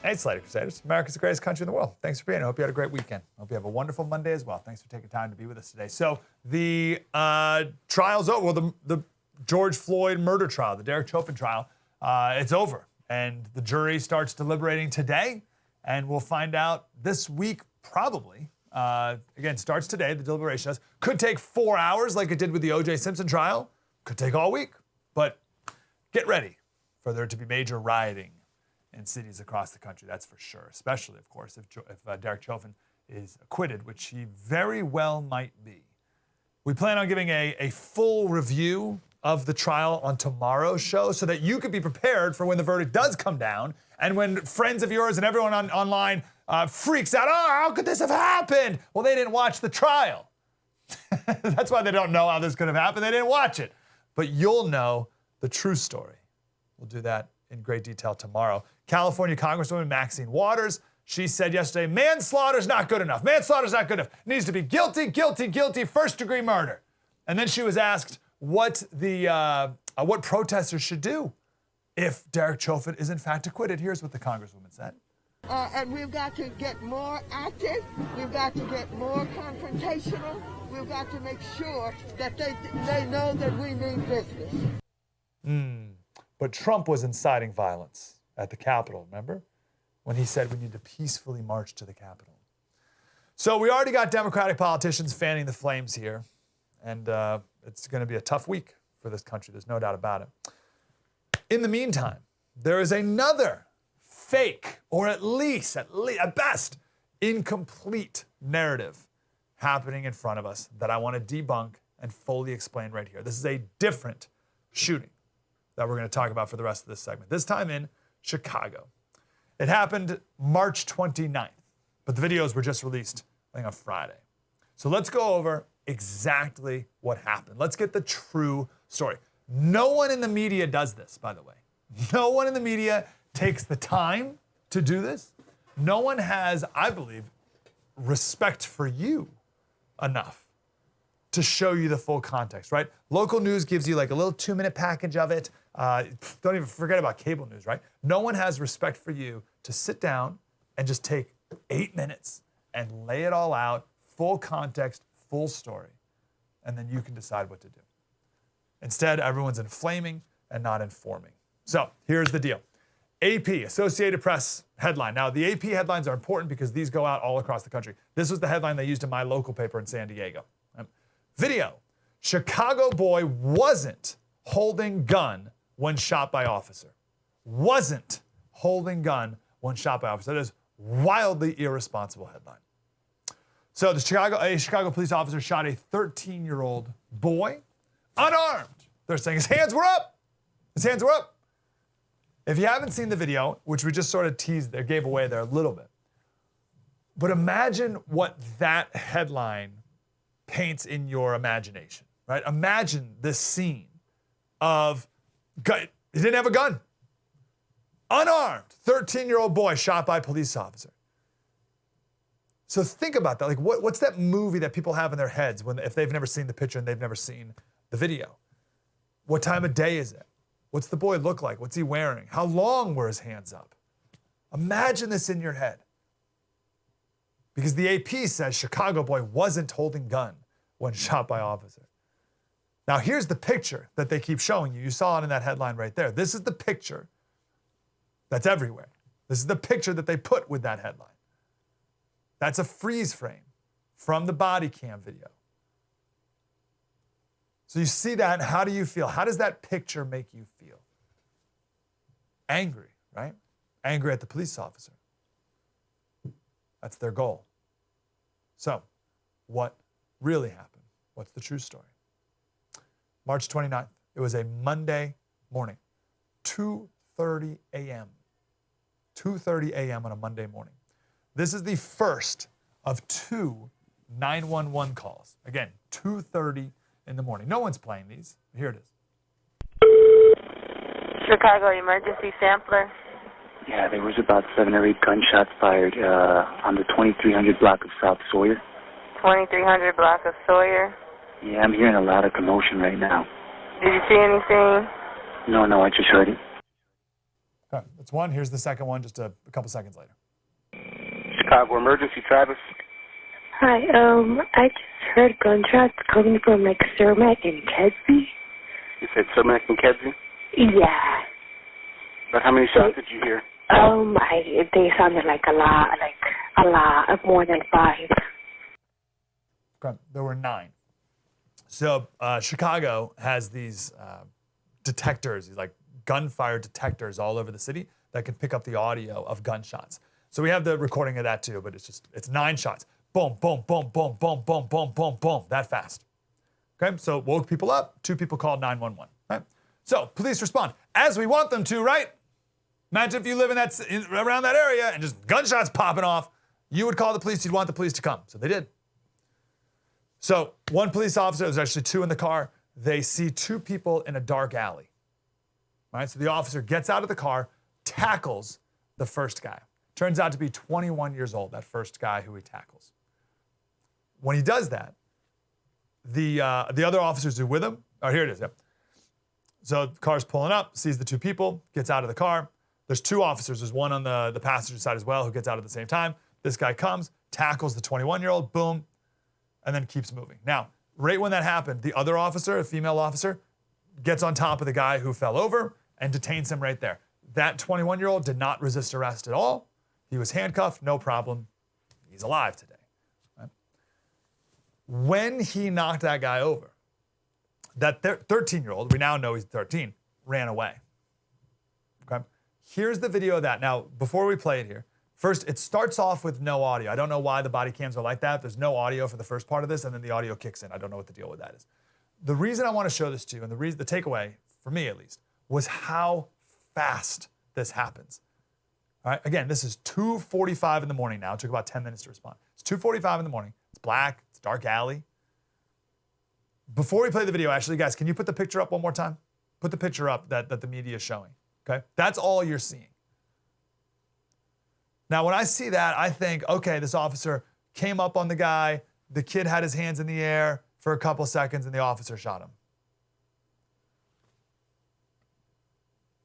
Hey, Slater Crusaders. America's the greatest country in the world. Thanks for being here. I hope you had a great weekend. I hope you have a wonderful Monday as well. Thanks for taking time to be with us today. So the trial's over. Well, the George Floyd murder trial, the Derek Chauvin trial, it's over. And the jury starts deliberating today. And we'll find out this week, probably. Again, starts today, the deliberation does. Could take 4 hours like it did with the O.J. Simpson trial. Could take all week. But get ready for there to be major rioting in cities across the country, that's for sure. Especially, of course, if Derek Chauvin is acquitted, which he very well might be. We plan on giving a full review of the trial on tomorrow's show so that you can be prepared for when the verdict does come down and when friends of yours and everyone online freaks out, oh, how could this have happened? Well, they didn't watch the trial. That's why they don't know how this could have happened. They didn't watch it. But you'll know the true story. We'll do that in great detail tomorrow. California Congresswoman Maxine Waters, she said yesterday, manslaughter's not good enough. Manslaughter's not good enough. It needs to be guilty, guilty, guilty, first-degree murder. And then she was asked what protesters should do if Derek Chauvin is in fact acquitted. Here's what the Congresswoman said. And we've got to get more active. We've got to get more confrontational. We've got to make sure that they know that we mean business. But Trump was inciting violence at the Capitol, remember? When he said we need to peacefully march to the Capitol. So we already got Democratic politicians fanning the flames here. And it's going to be a tough week for this country. There's no doubt about it. In the meantime, there is another fake, or at best, incomplete narrative happening in front of us that I want to debunk and fully explain right here. This is a different shooting that we're going to talk about for the rest of this segment. This time in Chicago. It happened March 29th, but the videos were just released, I think, on Friday. So let's go over exactly what happened. Let's get the true story. No one in the media does this, by the way. No one in the media takes the time to do this. No one has, I believe, respect for you enough to show you the full context, right? Local news gives you like a little 2-minute package of it. Don't even forget about cable news, right? No one has respect for you to sit down and just take 8 minutes and lay it all out, full context, full story, and then you can decide what to do. Instead, everyone's inflaming and not informing. So here's the deal. AP, Associated Press headline. Now, the AP headlines are important because these go out all across the country. This was the headline they used in my local paper in San Diego. Video, Chicago boy wasn't holding gun when shot by officer. Wasn't holding gun when shot by officer. That is wildly irresponsible headline. So a Chicago police officer shot a 13-year-old boy unarmed. They're saying his hands were up. His hands were up. If you haven't seen the video, which we just sort of teased there, gave away there a little bit, but imagine what that headline paints in your imagination, right? Imagine this scene of, he didn't have a gun. Unarmed, 13-year-old boy shot by a police officer. So think about that. Like, what's that movie that people have in their heads if they've never seen the picture and they've never seen the video? What time of day is it? What's the boy look like? What's he wearing? How long were his hands up? Imagine this in your head. Because the AP says Chicago boy wasn't holding gun when shot by officer. Now here's the picture that they keep showing you. You saw it in that headline right there. This is the picture that's everywhere. This is the picture that they put with that headline. That's a freeze frame from the body cam video. So you see that, and how do you feel? How does that picture make you feel? Angry, right? Angry at the police officer. That's their goal. So, what really happened? What's the true story? March 29th, it was a Monday morning, 2:30 a.m. 2:30 a.m. on a Monday morning. This is the first of 2 911 calls. Again, 2:30 in the morning. No one's playing these. Here it is. Chicago Emergency Sampler. Yeah, there was about 7 or 8 gunshots fired on the 2300 block of South Sawyer. 2300 block of Sawyer? Yeah, I'm hearing a lot of commotion right now. Did you see anything? No, I just heard it. Okay, that's one. Here's the second one just a couple seconds later. Chicago Emergency, Travis. Hi, I just heard gunshots coming from like Cermak and Kedzie. You said Cermak and Kedzie? Yeah. But how many shots did you hear? They sounded like a lot, more than 5. Okay, there were 9. So Chicago has these detectors, these like gunfire detectors all over the city that can pick up the audio of gunshots. So we have the recording of that too, but it's 9 shots. Boom, boom, boom, boom, boom, boom, boom, boom, boom, that fast. Okay, so woke people up, 2 people called 911. Right? So police respond as we want them to, right? Imagine if you live around that area and just gunshots popping off, you would call the police, you'd want the police to come. So they did. So one police officer, there's actually 2 in the car, they see 2 people in a dark alley. Right? So the officer gets out of the car, tackles the first guy. Turns out to be 21 years old, that first guy who he tackles. When he does that, the other officers who are with him, here it is, yep. So the car's pulling up, sees the 2 people, gets out of the car. There's 2 officers, there's one on the passenger side as well who gets out at the same time. This guy comes, tackles the 21-year-old, boom, and then keeps moving. Now, right when that happened, the other officer, a female officer, gets on top of the guy who fell over and detains him right there. That 21-year-old did not resist arrest at all. He was handcuffed, no problem. He's alive today. Right? When he knocked that guy over, that 13-year-old, we now know he's 13, ran away. Okay? Here's the video of that. Now, before we play it here, first, it starts off with no audio. I don't know why the body cams are like that. There's no audio for the first part of this, and then the audio kicks in. I don't know what the deal with that is. The reason I want to show this to you, and the takeaway, for me at least, was how fast this happens. All right, again, this is 2:45 in the morning now. It took about 10 minutes to respond. It's 2:45 in the morning. It's black. It's dark alley. Before we play the video, actually, guys, can you put the picture up one more time? Put the picture up that the media is showing, okay? That's all you're seeing. Now, when I see that, I think, okay, this officer came up on the guy. The kid had his hands in the air for a couple seconds, and the officer shot him.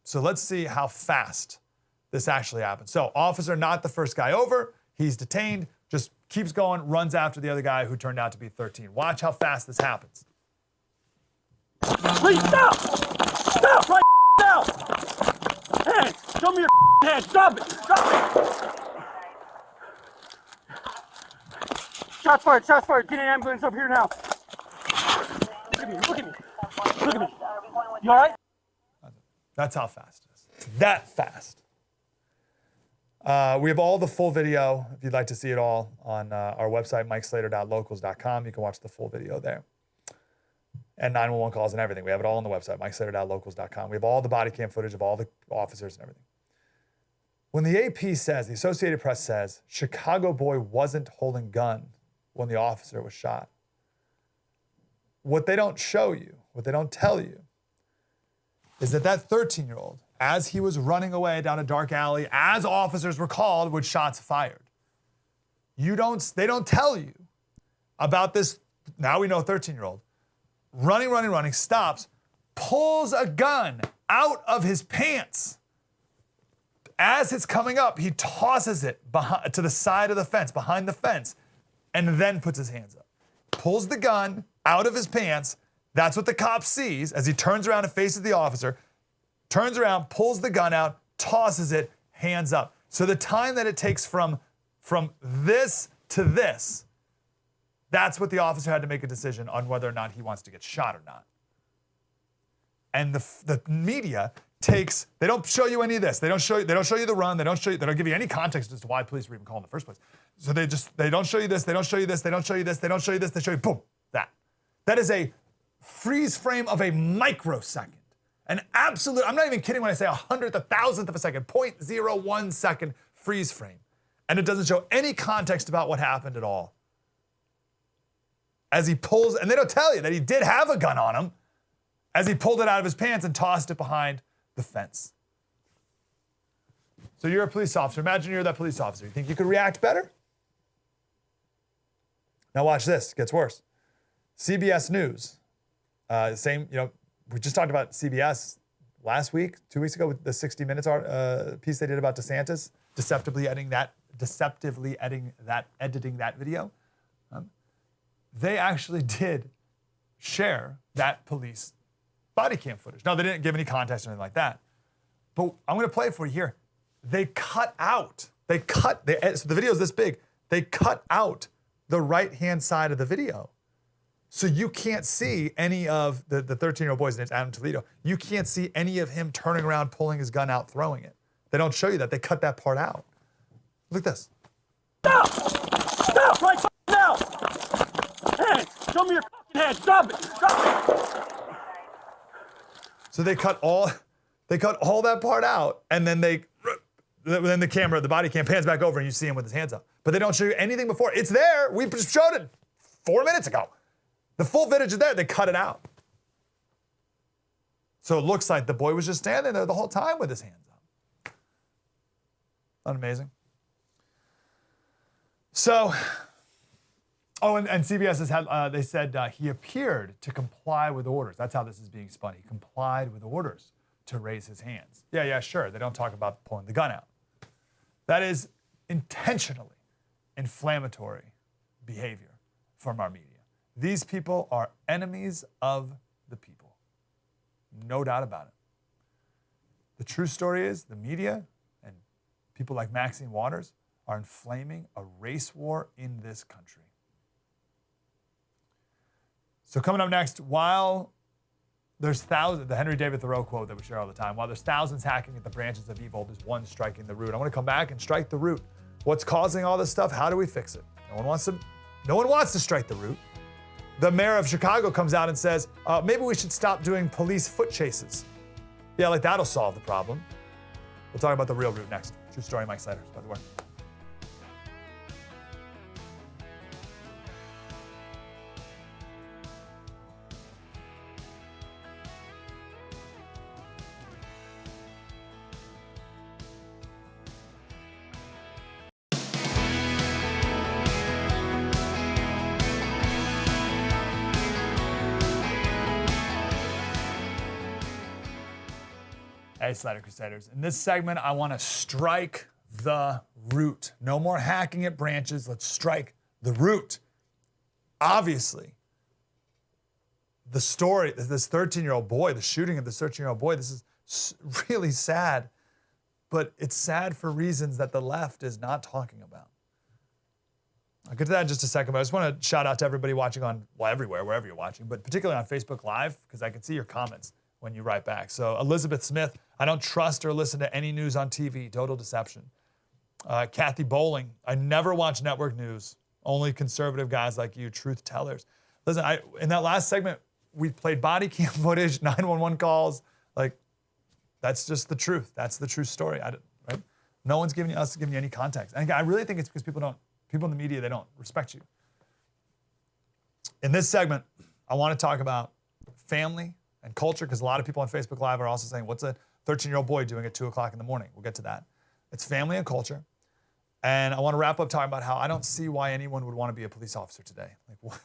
So let's see how fast this actually happens. So officer, not the first guy over. He's detained, just keeps going, runs after the other guy who turned out to be 13. Watch how fast this happens. Please stop! Stop right now! Hands! Show me your hands! Stop it! Stop it! Shots fired! Shots fired! Get an ambulance up here now! Look at me! Look at me! Look at me! You all right? That's how fast it is. It's that fast. We have all the full video, if you'd like to see it all, on our website, mikeslater.locals.com. You can watch the full video there. And 911 calls and everything. We have it all on the website, mikeslater.locals.com. We have all the body cam footage of all the officers and everything. When the AP says, the Associated Press says, Chicago boy wasn't holding gun when the officer was shot, what they don't show you, what they don't tell you, is that 13-year-old, as he was running away down a dark alley, as officers were called with shots fired. They don't tell you about this, now we know 13-year-old, running, stops, pulls a gun out of his pants. As it's coming up, he tosses it to the side of the fence, behind the fence, and then puts his hands up. Pulls the gun out of his pants. That's what the cop sees as he turns around and faces the officer, turns around, pulls the gun out, tosses it, hands up. So the time that it takes from this to this, that's what the officer had to make a decision on whether or not he wants to get shot or not. And the media takes, they don't show you any of this. They don't show you the run. They don't give you any context as to why police were even called in the first place. So they don't show you this, they don't show you this, they don't show you this, they don't show you this, they show you boom, that. That is a freeze frame of a microsecond. An absolute, I'm not even kidding when I say 100th, 1,000th of a second, 0.01 second freeze frame. And it doesn't show any context about what happened at all. As he pulls, and they don't tell you that he did have a gun on him, as he pulled it out of his pants and tossed it behind the fence. So you're a police officer. Imagine you're that police officer. You think you could react better? Now watch this, it gets worse. CBS News, we just talked about CBS last week, 2 weeks ago, with the 60 Minutes piece they did about DeSantis, deceptively editing that video. They actually did share that police body cam footage. Now, they didn't give any context or anything like that, but I'm going to play it for you here. So the video is this big. They cut out the right-hand side of the video. So you can't see any of the 13-year-old boy's name's Adam Toledo. You can't see any of him turning around, pulling his gun out, throwing it. They don't show you that. They cut that part out. Look at this. Stop! Stop right now! Hey, show me your fucking head. Stop it! Stop it! So they cut all that part out, and then the body cam pans back over, and you see him with his hands up. But they don't show you anything before. It's there. We just showed it 4 minutes ago. The full footage is there. They cut it out. So it looks like the boy was just standing there the whole time with his hands up. Isn't that amazing? So, and CBS has had, they said he appeared to comply with orders. That's how this is being spun. He complied with orders to raise his hands. Yeah, sure. They don't talk about pulling the gun out. That is intentionally inflammatory behavior from our media. These people are enemies of the people. No doubt about it. The true story is the media and people like Maxine Waters are inflaming a race war in this country. So coming up next, while there's thousands, the Henry David Thoreau quote that we share all the time, while there's thousands hacking at the branches of evil, there's one striking the root. I want to come back and strike the root. What's causing all this stuff? How do we fix it? No one wants to strike the root. The mayor of Chicago comes out and says, maybe we should stop doing police foot chases. Yeah, like that'll solve the problem. We'll talk about the real root next. True story, Mike Slater, by the way. Hey, Slater Crusaders. In this segment, I want to strike the root. No more hacking at branches. Let's strike the root. Obviously, the story, this 13-year-old boy, the shooting of this 13-year-old boy, this is really sad, but it's sad for reasons that the left is not talking about. I'll get to that in just a second, but I just want to shout out to everybody watching everywhere, wherever you're watching, but particularly on Facebook Live, because I can see your comments when you write back. So Elizabeth Smith, I don't trust or listen to any news on TV, total deception. Kathy Bowling, I never watch network news, only conservative guys like you, truth tellers. Listen, in that last segment, we played body cam footage, 911 calls, like that's just the truth. That's the true story, right? No one's giving you any context. And I really think it's because people in the media, they don't respect you. In this segment, I want to talk about family and culture, because a lot of people on Facebook Live are also saying, what's a 13-year-old boy doing at 2 o'clock in the morning? We'll get to that. It's family and culture. And I want to wrap up talking about how I don't see why anyone would want to be a police officer today. Like, what?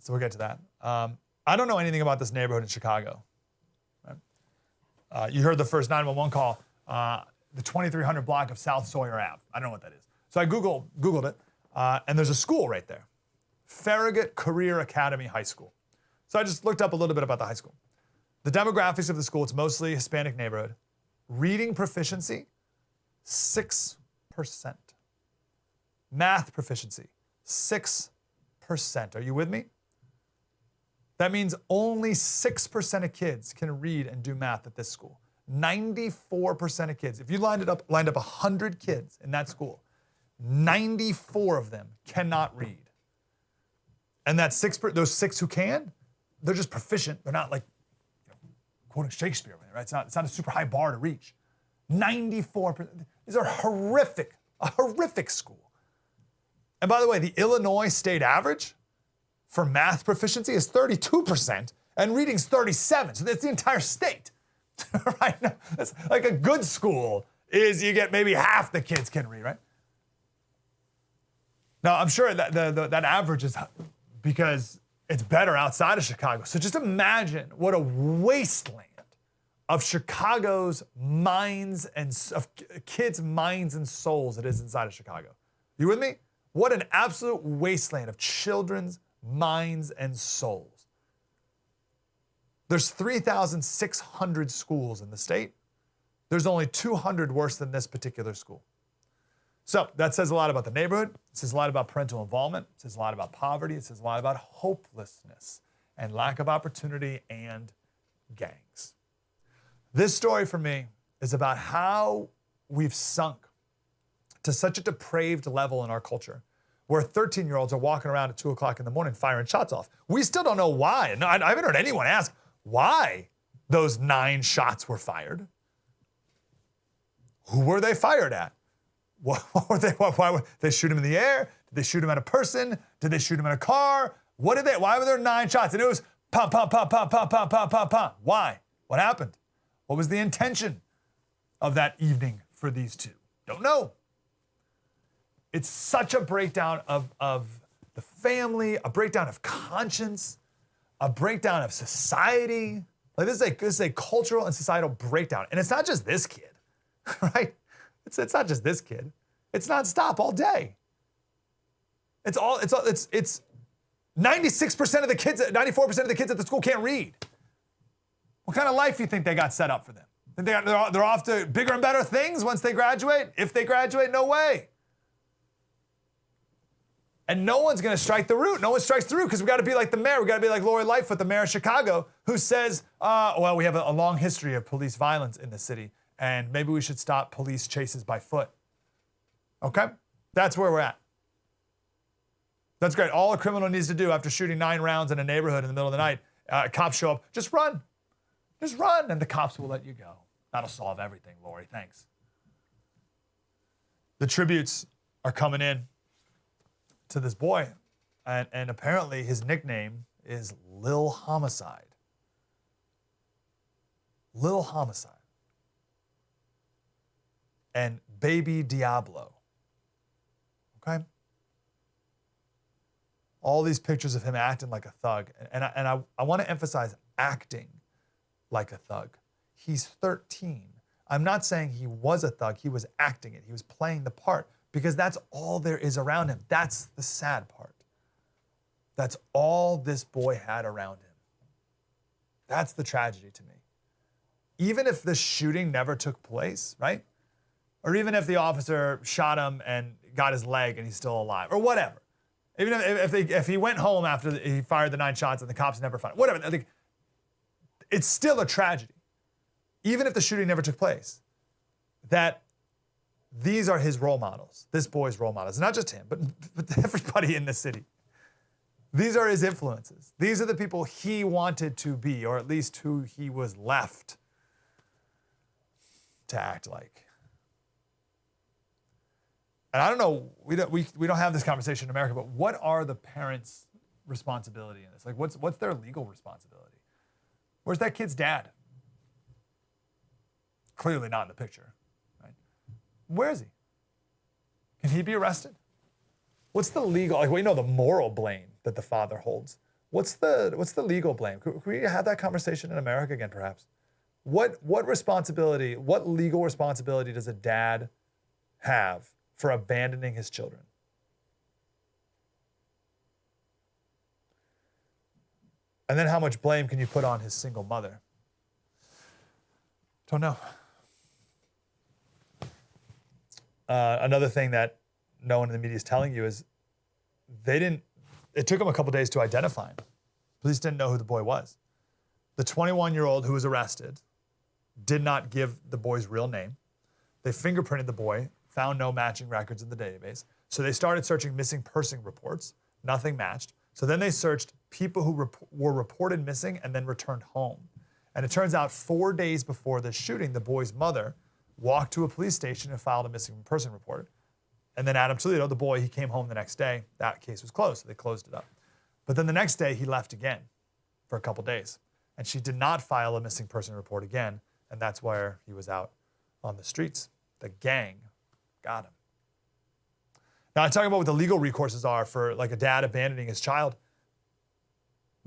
So we'll get to that. I don't know anything about this neighborhood in Chicago. Right? You heard the first 911 call, the 2300 block of South Sawyer Ave. I don't know what that is. So I Googled it, and there's a school right there. Farragut Career Academy High School. So I just looked up a little bit about the high school. The demographics of the school, it's mostly Hispanic neighborhood. Reading proficiency, 6%. Math proficiency, 6%. Are you with me? That means only 6% of kids can read and do math at this school. 94% of kids. If you lined up 100 kids in that school, 94 of them cannot read. And that those 6 who can, they're just proficient. They're not like quoting Shakespeare, right? It's not a super high bar to reach. 94%. These are a horrific school. And by the way, the Illinois state average for math proficiency is 32%, and reading's 37%. So that's the entire state, right? Now, it's like a good school is you get maybe half the kids can read, right? Now, I'm sure that that average is because it's better outside of Chicago. So just imagine what a wasteland of Chicago's minds and of kids' minds and souls it is inside of Chicago. You with me? What an absolute wasteland of children's minds and souls. There's 3,600 schools in the state. There's only 200 worse than this particular school. So that says a lot about the neighborhood. It says a lot about parental involvement. It says a lot about poverty. It says a lot about hopelessness and lack of opportunity and gangs. This story for me is about how we've sunk to such a depraved level in our culture where 13-year-olds are walking around at 2 o'clock in the morning firing shots off. We still don't know why. No, I haven't heard anyone ask why those 9 shots were fired. Who were they fired at? Why were they shoot him in the air? Did they shoot him at a person? Did they shoot him in a car? Why were there 9 shots? And it was pop, pop, pop, pop, pop, pop, pop, pop, pop. Why? What happened? What was the intention of that evening for these two? Don't know. It's such a breakdown of the family, a breakdown of conscience, a breakdown of society. Like this is a cultural and societal breakdown. And it's not just this kid, right? It's not just this kid. It's nonstop all day. It's 96% of the kids, 94% of the kids at the school can't read. What kind of life do you think they got set up for them? They're off to bigger and better things once they graduate? If they graduate, no way. And no one's gonna strike the root. No one strikes the root because we gotta be like the mayor. We gotta be like Lori Lightfoot, the mayor of Chicago, who says, well, we have a long history of police violence in the city, and maybe we should stop police chases by foot. Okay? That's where we're at. That's great. All a criminal needs to do after shooting 9 rounds in a neighborhood in the middle of the night, cops show up, just run. Just run, and the cops will let you go. That'll solve everything, Lori. Thanks. The tributes are coming in to this boy, and apparently his nickname is Lil Homicide. Lil Homicide. And Baby Diablo. Okay? All these pictures of him acting like a thug. And I want to emphasize acting like a thug. He's 13. I'm not saying he was a thug. He was acting it. He was playing the part because that's all there is around him. That's the sad part. That's all this boy had around him. That's the tragedy to me. Even if the shooting never took place, right? Or even if the officer shot him and got his leg and he's still alive, or whatever. Even if he went home after he fired the 9 shots and the cops never found him, whatever. I think it's still a tragedy. Even if the shooting never took place, that these are his role models, this boy's role models. Not just him, but everybody in the city. These are his influences. These are the people he wanted to be, or at least who he was left to act like. And I don't know, we don't have this conversation in America, but what are the parents' responsibility in this? Like, what's their legal responsibility? Where's that kid's dad? Clearly not in the picture, right? Where is he? Can he be arrested? What's the legal, like we know the moral blame that the father holds. What's the legal blame? Could we have that conversation in America again, perhaps? What responsibility, what legal responsibility does a dad have for abandoning his children? And then how much blame can you put on his single mother? Don't know. Another thing that no one in the media is telling you is it took them a couple days to identify him. Police didn't know who the boy was. The 21-year-old who was arrested did not give the boy's real name. They fingerprinted the boy, found no matching records in the database. So they started searching missing person reports. Nothing matched. So then they searched people who were reported missing and then returned home. And it turns out 4 days before the shooting, the boy's mother walked to a police station and filed a missing person report. And then Adam Toledo, the boy, he came home the next day. That case was closed, so they closed it up. But then the next day, he left again for a couple days. And she did not file a missing person report again, and that's where he was out on the streets. The gang got him. Now, I'm talking about what the legal recourses are for like a dad abandoning his child.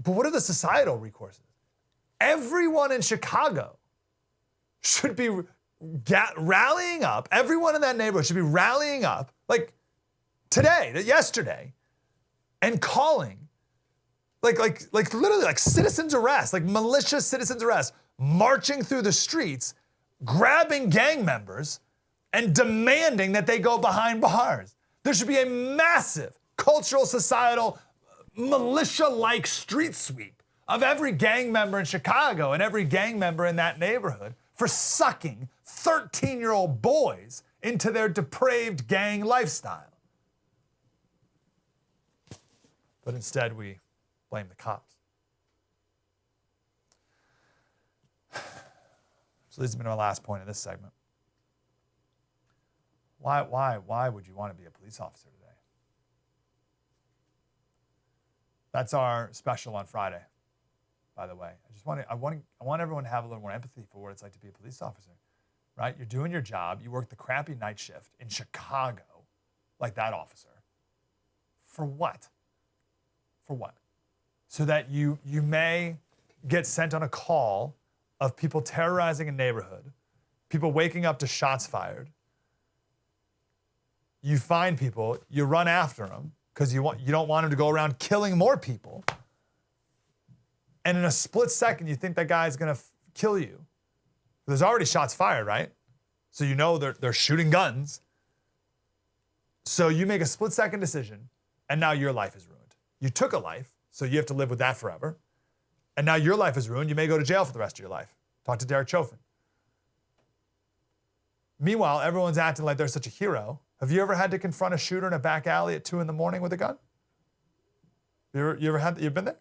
But what are the societal recourses? Everyone in Chicago should be rallying up. Everyone in that neighborhood should be rallying up, like today, yesterday, and calling, like literally like citizens arrest, like malicious citizens arrest, marching through the streets, grabbing gang members, and demanding that they go behind bars. There should be a massive cultural, societal, militia-like street sweep of every gang member in Chicago and every gang member in that neighborhood for sucking 13-year-old boys into their depraved gang lifestyle. But instead, we blame the cops. So this has been our last point in this segment. Why would you want to be a police officer today? That's our special on Friday, by the way. I want everyone to have a little more empathy for what it's like to be a police officer, right? You're doing your job. You work the crappy night shift in Chicago, like that officer. For what? For what? So that you may get sent on a call of people terrorizing a neighborhood, people waking up to shots fired. You find people, you run after them because you don't want them to go around killing more people. And in a split second, you think that guy's gonna kill you. There's already shots fired, right? So you know they're shooting guns. So you make a split second decision, and now your life is ruined. You took a life, so you have to live with that forever. And now your life is ruined. You may go to jail for the rest of your life. Talk to Derek Chauvin. Meanwhile, everyone's acting like they're such a hero. Have you ever had to confront a shooter in a back alley at 2 a.m. with a gun? You've been there?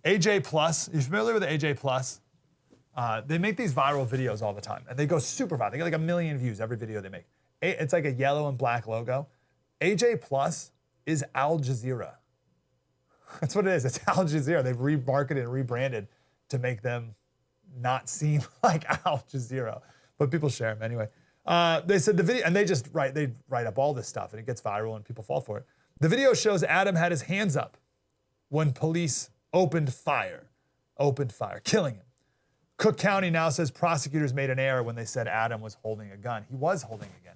AJ Plus, you familiar with AJ Plus? They make these viral videos all the time, and they go super viral. They get like 1 million views every video they make. It's like a yellow and black logo. AJ Plus is Al Jazeera. That's what it is. It's Al Jazeera. They've remarketed and rebranded to make them not seem like Al Jazeera, but people share them anyway. They said the video, and they write up all this stuff, and it gets viral, and people fall for it. The video shows Adam had his hands up when police opened fire, killing him. Cook County now says prosecutors made an error when they said Adam was holding a gun. He was holding a gun.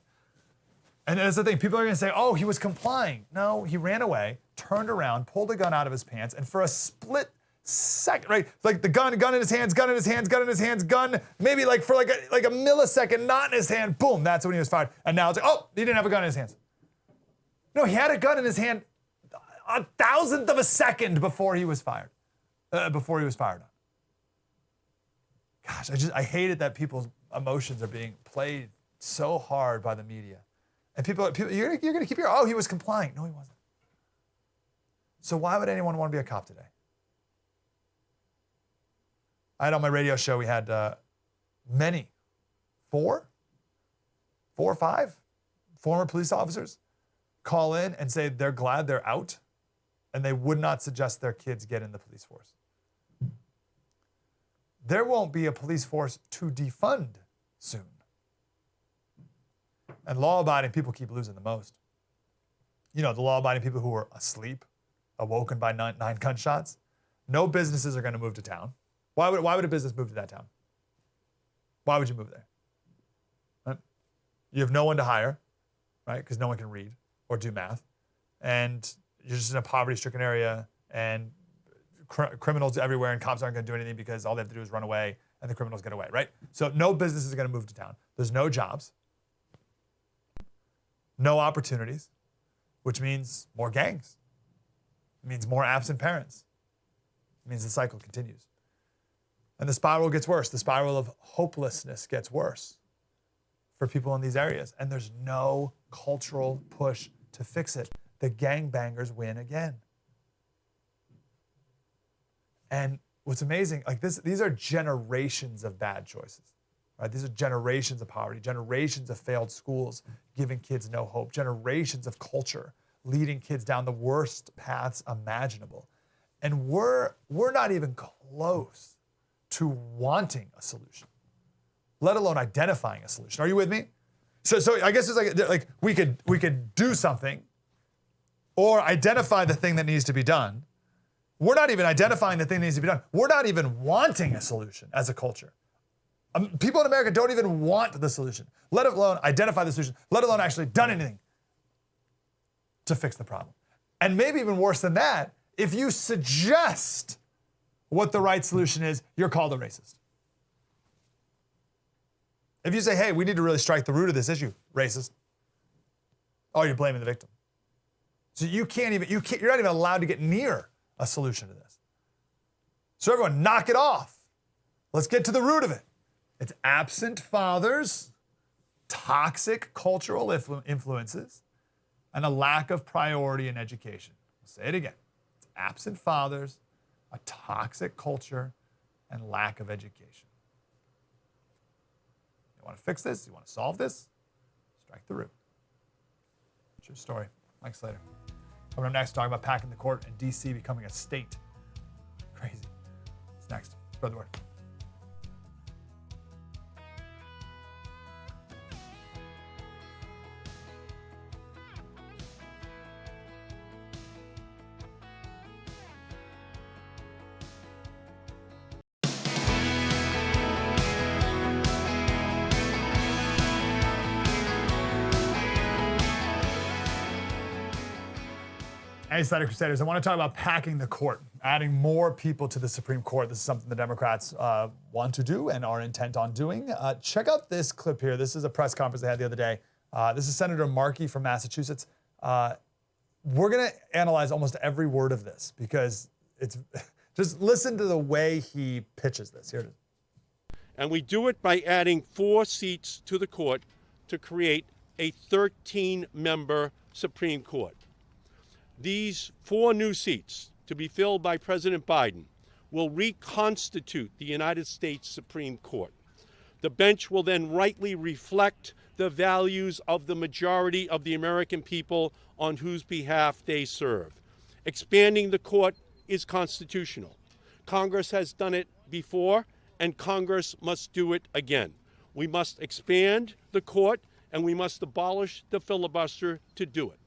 And that's the thing. People are going to say, oh, he was complying. No, he ran away, turned around, pulled a gun out of his pants, and for a split second, right? Like the gun in his hands, maybe like for like a millisecond, not in his hand, boom, that's when he was fired. And now it's like, oh, he didn't have a gun in his hands. No, he had a gun in his hand a thousandth of a second before he was fired. On. Gosh, I hate it that people's emotions are being played so hard by the media. And people you're gonna keep oh, he was complying. No, he wasn't. So why would anyone want to be a cop today? I had on my radio show, we had many, 4 or 5 former police officers call in and say they're glad they're out and they would not suggest their kids get in the police force. There won't be a police force to defund soon. And law-abiding people keep losing the most. You know, the law-abiding people who are asleep, awoken by 9 gunshots. No businesses are going to move to town. Why would a business move to that town? Why would you move there? Right? You have no one to hire, right? Because no one can read or do math. And you're just in a poverty-stricken area, and criminals everywhere, and cops aren't going to do anything because all they have to do is run away, and the criminals get away, right? So no business is going to move to town. There's no jobs. No opportunities, which means more gangs. It means more absent parents. It means the cycle continues. And the spiral gets worse. The spiral of hopelessness gets worse for people in these areas. And there's no cultural push to fix it. The gangbangers win again. And what's amazing, like these are generations of bad choices. Right? These are generations of poverty, generations of failed schools, giving kids no hope, generations of culture, leading kids down the worst paths imaginable. And we're not even close to wanting a solution, let alone identifying a solution. Are you with me? So I guess it's like we could do something or identify the thing that needs to be done, We're not even identifying the thing that needs to be done. We're not even wanting a solution as a culture. People in America don't even want the solution, let alone identify the solution, let alone actually done anything to fix the problem. And maybe even worse than that, if you suggest what the right solution is, you're called a racist. If you say, hey, we need to really strike the root of this issue, racist. Oh, you're blaming the victim. So you're not even allowed to get near a solution to this. So everyone, knock it off. Let's get to the root of it. It's absent fathers, toxic cultural influences, and a lack of priority in education. I'll say it again. It's absent fathers, a toxic culture, and lack of education. You want to fix this? You want to solve this? Strike the root. It's your story. Mike Slater. Coming up next, talking about packing the court and D.C. becoming a state. Crazy. It's next. Spread the word. Hey, Slater Crusaders, I want to talk about packing the court, adding more people to the Supreme Court. This is something the Democrats want to do and are intent on doing. Check out this clip here. This is a press conference they had the other day. This is Senator Markey from Massachusetts. We're going to analyze almost every word of this because it's just listen to the way he pitches this. Here it is. And we do it by adding 4 seats to the court to create a 13-member Supreme Court. These 4 new seats, to be filled by President Biden, will reconstitute the United States Supreme Court. The bench will then rightly reflect the values of the majority of the American people on whose behalf they serve. Expanding the court is constitutional. Congress has done it before, and Congress must do it again. We must expand the court, and we must abolish the filibuster to do it.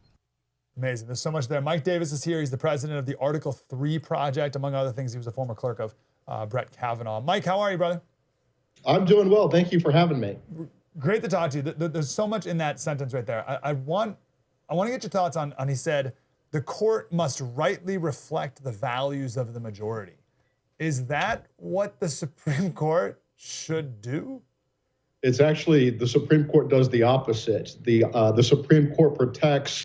Amazing. There's so much there. Mike Davis is here. He's the president of the Article 3 Project. Among other things, he was a former clerk of Brett Kavanaugh. Mike, how are you, brother? I'm doing well. Thank you for having me. Great to talk to you. There's so much in that sentence right there. I want to get your thoughts on he said, the court must rightly reflect the values of the majority. Is that what the Supreme Court should do? It's actually, the Supreme Court does the opposite. The Supreme Court protects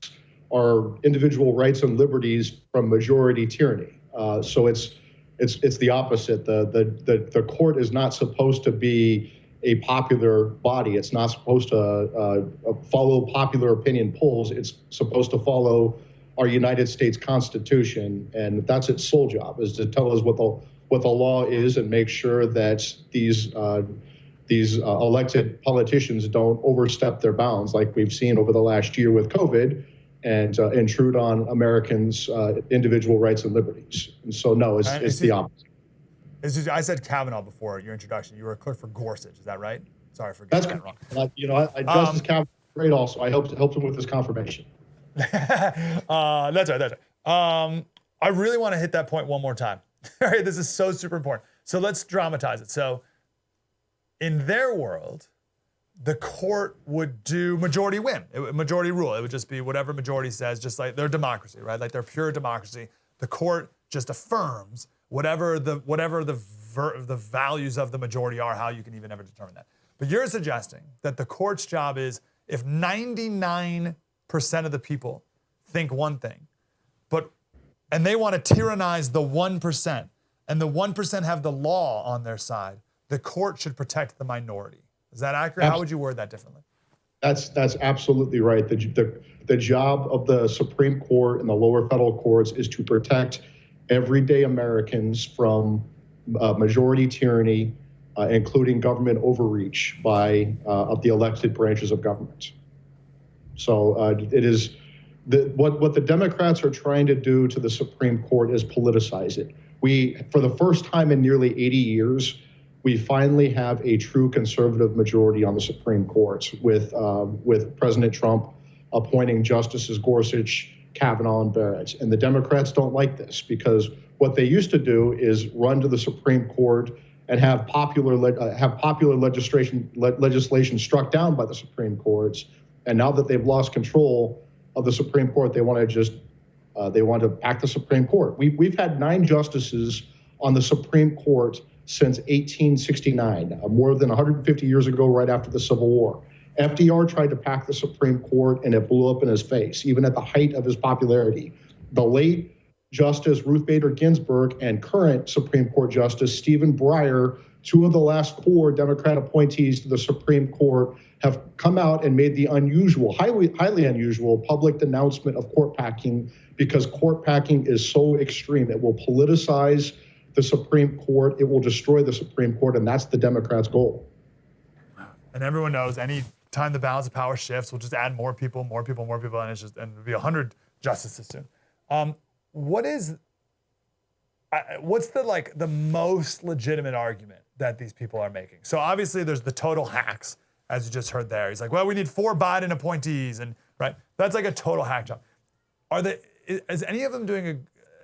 our individual rights and liberties from majority tyranny. So it's the opposite. The court is not supposed to be a popular body. It's not supposed to follow popular opinion polls. It's supposed to follow our United States Constitution, and that's its sole job, is to tell us what the law is and make sure that these elected politicians don't overstep their bounds like we've seen over the last year with COVID, and intrude on Americans' individual rights and liberties. And so, no, it's the opposite. I said Kavanaugh before your introduction. You were a clerk for Gorsuch. Is that right? Sorry for getting that wrong. Justice Kavanaugh great also. I helped him with his confirmation. That's right. I really want to hit that point one more time. All right, this is so super important. So let's dramatize it. So in their world, the court would do majority win, majority rule. It would just be whatever majority says, just like their democracy, right? Like their pure democracy. The court just affirms whatever the values of the majority are, how you can even ever determine that. But you're suggesting that the court's job is, if 99% of the people think one thing, and they want to tyrannize the 1%, and the 1% have the law on their side, the court should protect the minority. Is that accurate? How would you word that differently? That's absolutely right. The job of the Supreme Court and the lower federal courts is to protect everyday Americans from majority tyranny, including government overreach by of the elected branches of government. So it is what the Democrats are trying to do to the Supreme Court is politicize it. For the first time in nearly 80 years, we finally have a true conservative majority on the Supreme Court with President Trump appointing Justices Gorsuch Kavanaugh and Barrett. And the Democrats don't like this because what they used to do is run to the Supreme Court and have popular legislation struck down by the Supreme Courts. And now that they've lost control of the Supreme Court, they want to pack the Supreme Court. We've had 9 justices on the Supreme Court since 1869, more than 150 years ago, right after the Civil War. FDR tried to pack the Supreme Court and it blew up in his face, even at the height of his popularity. The late Justice Ruth Bader Ginsburg and current Supreme Court Justice Stephen Breyer, 2 of the last 4 Democrat appointees to the Supreme Court, have come out and made the unusual, highly unusual public denouncement of court packing, because court packing is so extreme. It will politicize the Supreme Court. It will destroy the Supreme Court, and that's the Democrats' goal. And everyone knows any time the balance of power shifts, we'll just add more people, and it'll be 100 justices soon. What's the most legitimate argument that these people are making? So obviously there's the total hacks, as you just heard there. He's like, well, we need 4 Biden appointees, and right, that's like a total hack job. Is any of them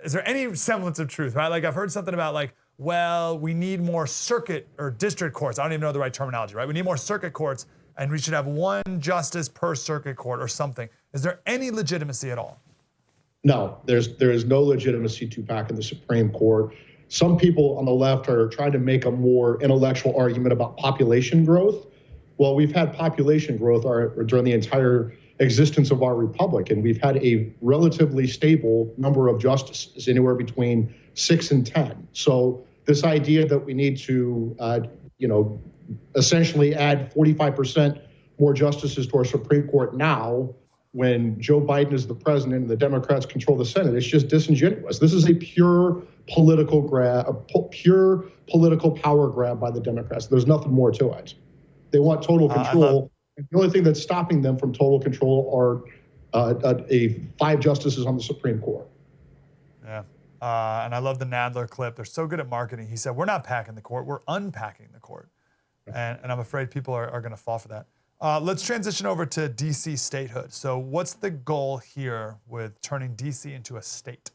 is there any semblance of truth, right? Like I've heard something about like, well, we need more circuit or district courts. I don't even know the right terminology, right? We need more circuit courts, and we should have 1 justice per circuit court or something. Is there any legitimacy at all? No, there is no legitimacy to pack in the Supreme Court. Some people on the left are trying to make a more intellectual argument about population growth. Well, we've had population growth during the entire existence of our republic, and we've had a relatively stable number of justices, anywhere between 6 and 10. So this idea that we need to, essentially add 45% more justices to our Supreme Court now, when Joe Biden is the president and the Democrats control the Senate, it's just disingenuous. This is a pure political power grab by the Democrats. There's nothing more to it. They want total control. And the only thing that's stopping them from total control are 5 justices on the Supreme Court. Yeah. And I love the Nadler clip. They're so good at marketing. He said, we're not packing the court, we're unpacking the court. And I'm afraid people are going to fall for that. Let's transition over to D.C. statehood. So what's the goal here with turning D.C. into a state?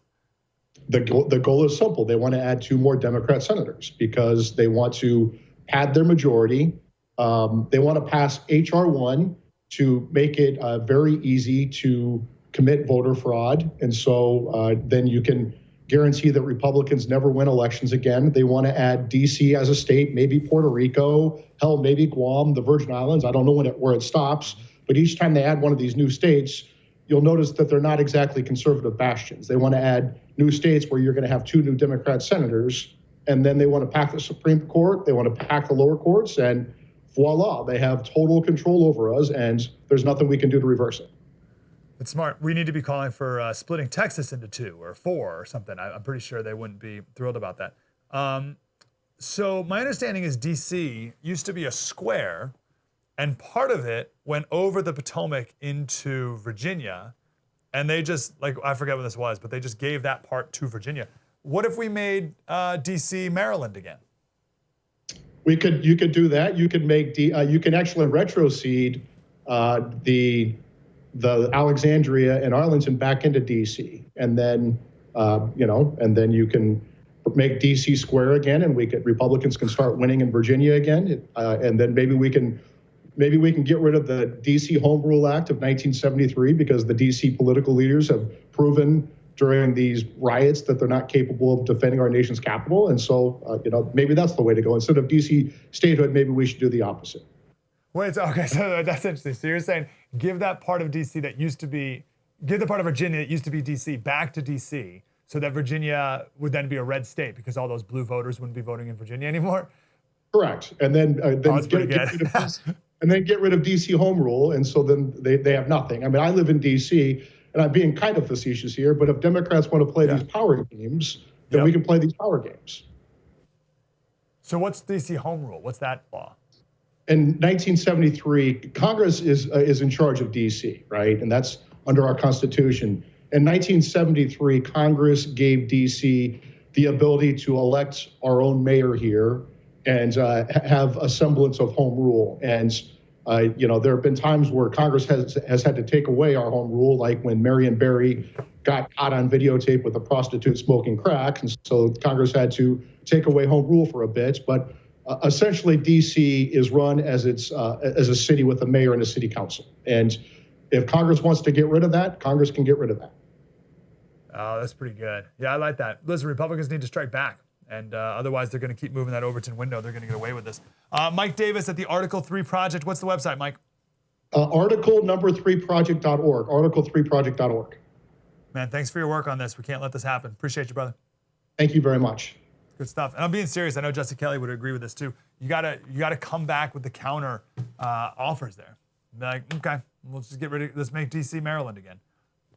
The goal is simple. They want to add 2 more Democrat senators because they want to pad their majority. They want to pass H.R. 1 to make it very easy to commit voter fraud. And so then you can guarantee that Republicans never win elections again. They want to add D.C. as a state, maybe Puerto Rico, hell, maybe Guam, the Virgin Islands. I don't know where it stops. But each time they add one of these new states, you'll notice that they're not exactly conservative bastions. They want to add new states where you're going to have 2 new Democrat senators. And then they want to pack the Supreme Court. They want to pack the lower courts. And voila, they have total control over us. And there's nothing we can do to reverse it. It's smart. We need to be calling for splitting Texas into 2 or 4 or something. I'm pretty sure they wouldn't be thrilled about that. So my understanding is D.C. used to be a square, and part of it went over the Potomac into Virginia, and they just, I forget what this was, but they just gave that part to Virginia. What if we made D.C. Maryland again? You could do that. You could make you can actually retrocede the Alexandria and Arlington back into D.C. and then and then you can make D.C. square again, and Republicans can start winning in Virginia again, and then maybe we can get rid of the D.C. Home Rule Act of 1973 because the D.C. political leaders have proven during these riots that they're not capable of defending our nation's capital, and so maybe that's the way to go. Instead of D.C. statehood, maybe we should do the opposite. Wait, okay, so that's interesting. So you're saying give that part of D.C. give the part of Virginia that used to be D.C. back to D.C. so that Virginia would then be a red state because all those blue voters wouldn't be voting in Virginia anymore? Correct. And then get rid of D.C. home rule, and so then they have nothing. I mean, I live in D.C., and I'm being kind of facetious here, but if Democrats want to play these power games, then we can play these power games. So what's D.C. home rule? What's that law? In 1973, Congress is in charge of D.C., right? And that's under our Constitution. In 1973, Congress gave D.C. the ability to elect our own mayor here and have a semblance of home rule. And There have been times where Congress has had to take away our home rule, like when Marion Barry got caught on videotape with a prostitute smoking crack, and so Congress had to take away home rule for a bit. But essentially, D.C. is run as a city with a mayor and a city council, and if Congress wants to get rid of that, Congress can get rid of that. Oh, that's pretty good. Yeah, I like that. Listen, Republicans need to strike back. And otherwise, they're going to keep moving that Overton window. They're going to get away with this. Mike Davis at the Article 3 Project. What's the website, Mike? Article3project.org. Article3project.org. Man, thanks for your work on this. We can't let this happen. Appreciate you, brother. Thank you very much. Good stuff. And I'm being serious. I know Jesse Kelly would agree with this too. You gotta come back with the counter offers there. Be like, okay, let's make DC Maryland again.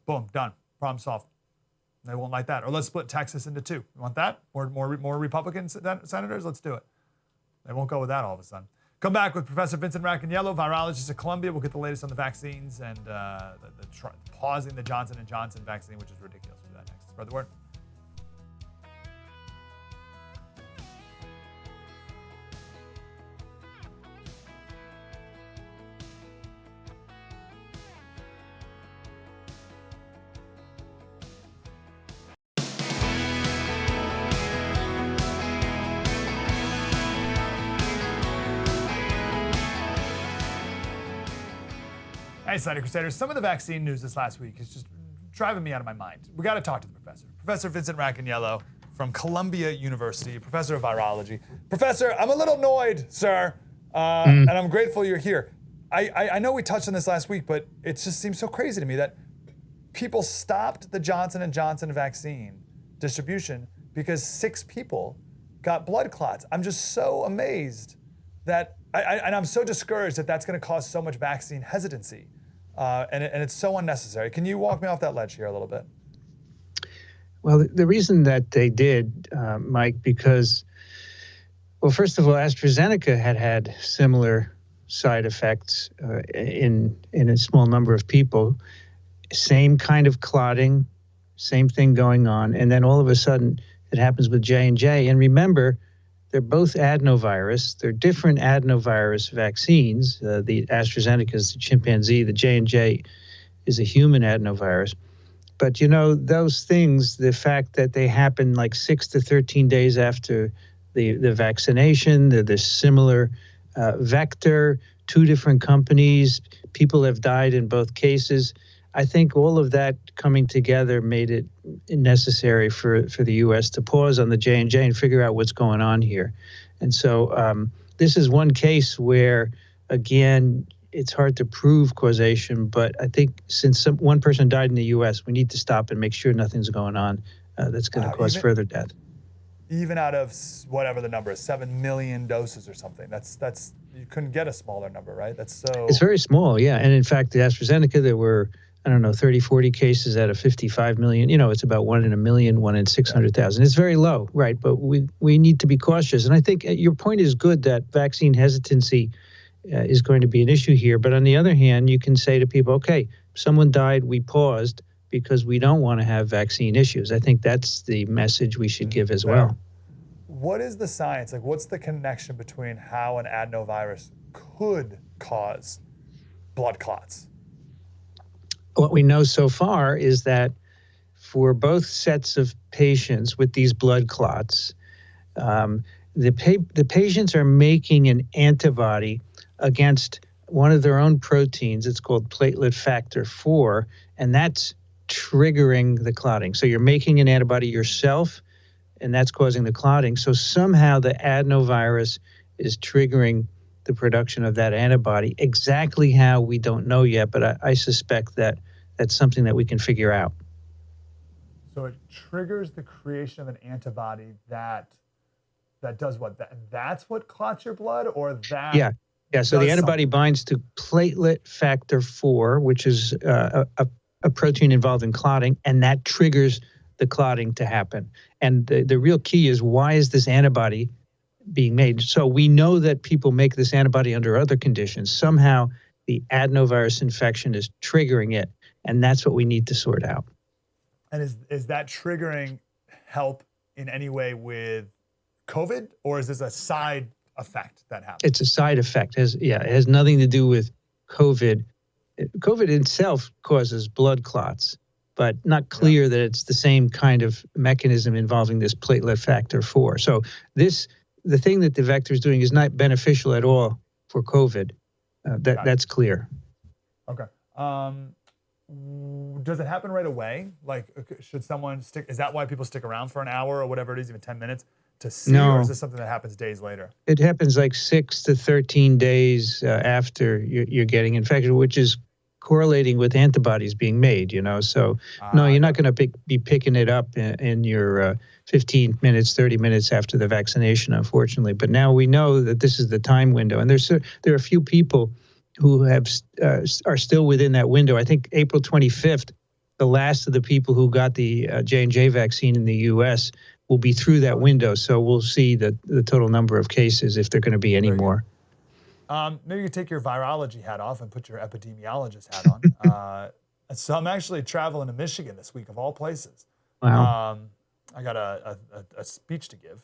Boom, done. Problem solved. They won't like that. Or let's split Texas into two. You want that? More Republican senators? Let's do it. They won't go with that all of a sudden. Come back with Professor Vincent Racaniello, virologist at Columbia. We'll get the latest on the vaccines and pausing the Johnson & Johnson vaccine, which is ridiculous. We'll do that next. Spread the word. Hey, Slater Crusaders. Some of the vaccine news this last week is just driving me out of my mind. We got to talk to the professor. Professor Vincent Racaniello from Columbia University, professor of virology. Professor, I'm a little annoyed, sir, and I'm grateful you're here. I know we touched on this last week, but it just seems so crazy to me that people stopped the Johnson & Johnson vaccine distribution because 6 people got blood clots. I'm just so amazed that, and I'm so discouraged that that's going to cause so much vaccine hesitancy. And it's so unnecessary. Can you walk me off that ledge here a little bit? Well, the reason that they did, Mike, because, well, first of all, AstraZeneca had similar side effects in a small number of people. Same kind of clotting, same thing going on. And then all of a sudden it happens with J&J. And remember, they're both adenovirus. They're different adenovirus vaccines. The AstraZeneca is the chimpanzee. The J&J is a human adenovirus. But, those things, the fact that they happen like 6 to 13 days after the vaccination, they're the similar vector, 2 different companies, people have died in both cases. I think all of that coming together made it necessary for the U.S. to pause on the J&J and figure out what's going on here. And so this is one case where, again, it's hard to prove causation, but I think since one person died in the U.S., we need to stop and make sure nothing's going on that's going to cause further death. Even out of whatever the number is, 7 million doses or something, that's you couldn't get a smaller number, right? That's so... It's very small, yeah. And in fact, the AstraZeneca, there were 30, 40 cases out of 55 million. It's about 1 in a million, 1 in 600,000. It's very low, right? But we need to be cautious. And I think your point is good that vaccine hesitancy is going to be an issue here. But on the other hand, you can say to people, okay, someone died, we paused because we don't want to have vaccine issues. I think that's the message we should give as well. What is the science? Like, what's the connection between how an adenovirus could cause blood clots? What we know so far is that for both sets of patients with these blood clots, the patients are making an antibody against one of their own proteins. It's called platelet factor 4, and that's triggering the clotting. So you're making an antibody yourself, and that's causing the clotting. So somehow the adenovirus is triggering the production of that antibody. Exactly how, we don't know yet, but I suspect that that's something that we can figure out. So it triggers the creation of an antibody that does what? That's what clots your blood, or that? Yeah. So the antibody binds to platelet factor 4, which is a protein involved in clotting, and that triggers the clotting to happen. And the real key is, why is this antibody being made? So we know that people make this antibody under other conditions. Somehow the adenovirus infection is triggering it, and that's what we need to sort out. And is that triggering help in any way with COVID, or is this a side effect that happens. It's a side effect. It has nothing to do with COVID. COVID itself causes blood clots, but not clear that it's the same kind of mechanism involving this platelet factor 4. So the thing that the vector is doing is not beneficial at all for COVID. That's clear. Okay. Does it happen right away? Like, should someone stick? Is that why people stick around for an hour or whatever it is, even 10 minutes to see? No. Or is this something that happens days later? It happens like 6 to 13 days after you're getting infected, which is correlating with antibodies being made, So, no, you're not going to be picking it up in your 15 minutes, 30 minutes after the vaccination, unfortunately. But now we know that this is the time window. And there are a few people who are still within that window. I think April 25th, the last of the people who got the J&J vaccine in the U.S. will be through that window. So we'll see the total number of cases, if there are going to be any more. Maybe you could take your virology hat off and put your epidemiologist hat on. So I'm actually traveling to Michigan this week, of all places. Wow. I got a speech to give.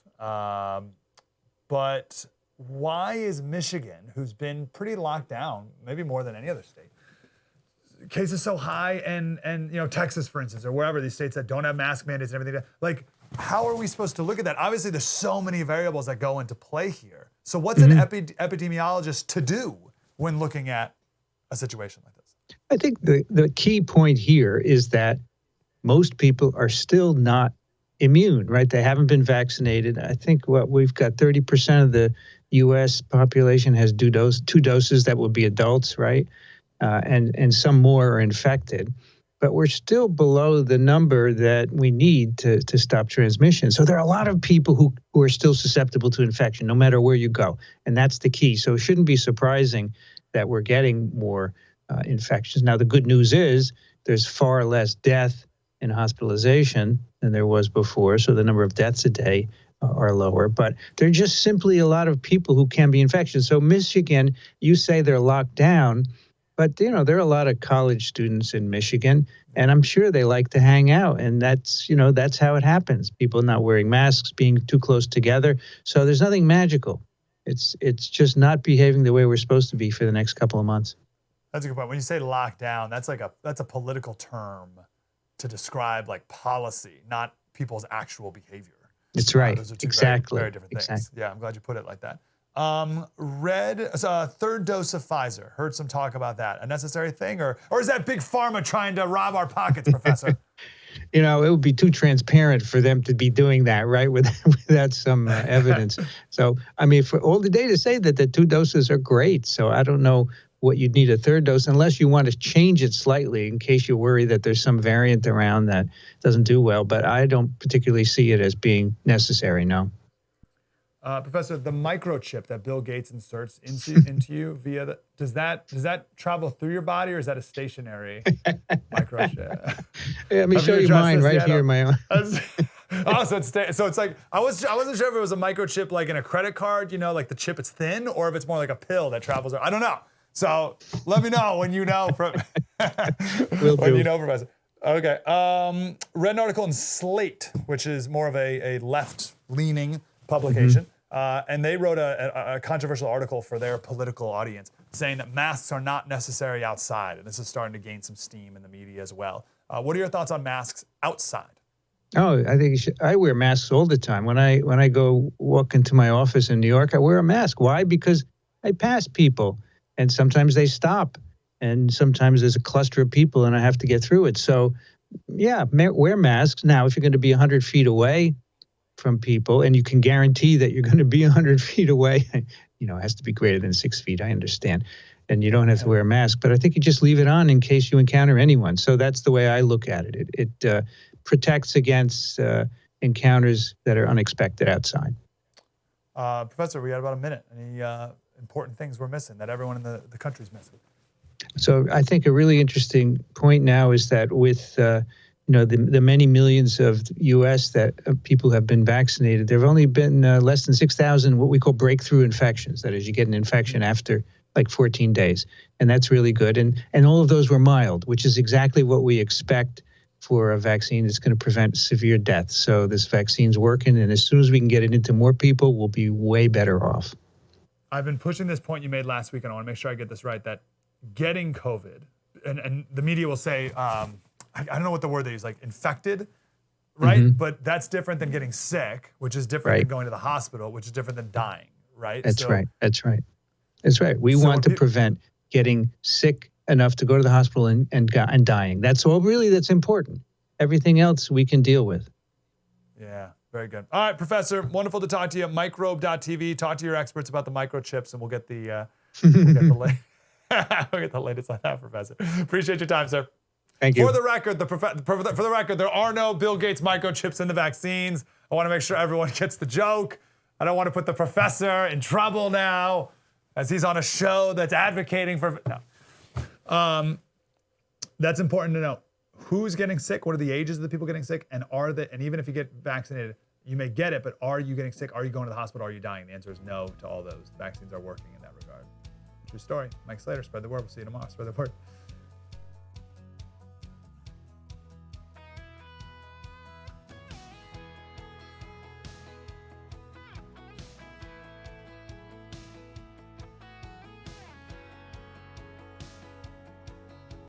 But why is Michigan, who's been pretty locked down, maybe more than any other state, cases so high, and Texas, for instance, or wherever, these states that don't have mask mandates and everything, like, how are we supposed to look at that? Obviously, there's so many variables that go into play here. So what's an epidemiologist to do when looking at a situation like this? I think the key point here is that most people are still not immune, right? They haven't been vaccinated. I think we've got 30% of the U.S. population has two doses that would be adults, right? And some more are infected. But we're still below the number that we need to stop transmission. So there are a lot of people who are still susceptible to infection, no matter where you go. And that's the key. So it shouldn't be surprising that we're getting more infections. Now, the good news is there's far less death and hospitalization than there was before. So the number of deaths a day are lower. But there are just simply a lot of people who can be infectious. So Michigan, you say they're locked down, but, there are a lot of college students in Michigan, and I'm sure they like to hang out. And that's how it happens. People not wearing masks, being too close together. So there's nothing magical. It's just not behaving the way we're supposed to be for the next couple of months. That's a good point. When you say lockdown, that's a political term to describe like policy, not people's actual behavior. That's right. Those are two exactly. very different things. Yeah, I'm glad you put it like that. Third dose of Pfizer. Heard some talk about that. A necessary thing, or is that big pharma trying to rob our pockets, Professor? It would be too transparent for them to be doing that, right? Without some evidence. So, for all the data say that the 2 doses are great. So I don't know what you'd need a third dose, unless you want to change it slightly in case you worry that there's some variant around that doesn't do well. But I don't particularly see it as being necessary, no. Professor, the microchip that Bill Gates inserts into you via does that travel through your body, or is that a stationary microchip? Let me show you mine right here, my own. So it's like I wasn't sure if it was a microchip like in a credit card, like the chip it's thin, or if it's more like a pill that travels. I don't know. So let me know when you know. You know, Professor. Okay. Read an article in Slate, which is more of a left-leaning publication, and they wrote a controversial article for their political audience, saying that masks are not necessary outside, and this is starting to gain some steam in the media as well. What are your thoughts on masks outside? Oh, I think I wear masks all the time. When I go walk into my office in New York, I wear a mask. Why? Because I pass people, and sometimes they stop, and sometimes there's a cluster of people, and I have to get through it. So, yeah, wear masks. Now, if you're going to be 100 feet away from people, and you can guarantee that you're going to be 100 feet away, it has to be greater than 6 feet, I understand, and you don't have to wear a mask, but I think you just leave it on in case you encounter anyone. So that's the way I look at it. It protects against encounters that are unexpected outside. Professor, we got about a minute. Any important things we're missing that everyone in the country's missing? So I think a really interesting point now is that with the many millions of U.S. that people have been vaccinated, there have only been less than 6,000 what we call breakthrough infections. That is, you get an infection after like 14 days, and that's really good. And all of those were mild, which is exactly what we expect for a vaccine that's going to prevent severe death. So this vaccine's working, and as soon as we can get it into more people, we'll be way better off. I've been pushing this point you made last week, and I want to make sure I get this right, that getting COVID, and the media will say, I don't know what the word they use, like infected, right? But that's different than getting sick, which is different than going to the hospital, which is different than dying, right? That's right. That's right. That's right. We want to prevent getting sick enough to go to the hospital and dying. That's all really that's important. Everything else we can deal with. Yeah, very good. All right, Professor, wonderful to talk to you. Microbe.tv, talk to your experts about the microchips, and we'll get the we'll get the latest on that, Professor. Appreciate your time, sir. Thank you. For the record, for the record, there are no Bill Gates microchips in the vaccines. I want to make sure everyone gets the joke. I don't want to put the professor in trouble now, as he's on a show that's advocating for. No. That's important to know. Who's getting sick? What are the ages of the people getting sick? And even if you get vaccinated, you may get it, but are you getting sick? Are you going to the hospital? Are you dying? The answer is no to all those. Vaccines are working in that regard. True story. Mike Slater, spread the word. We'll see you tomorrow. Spread the word.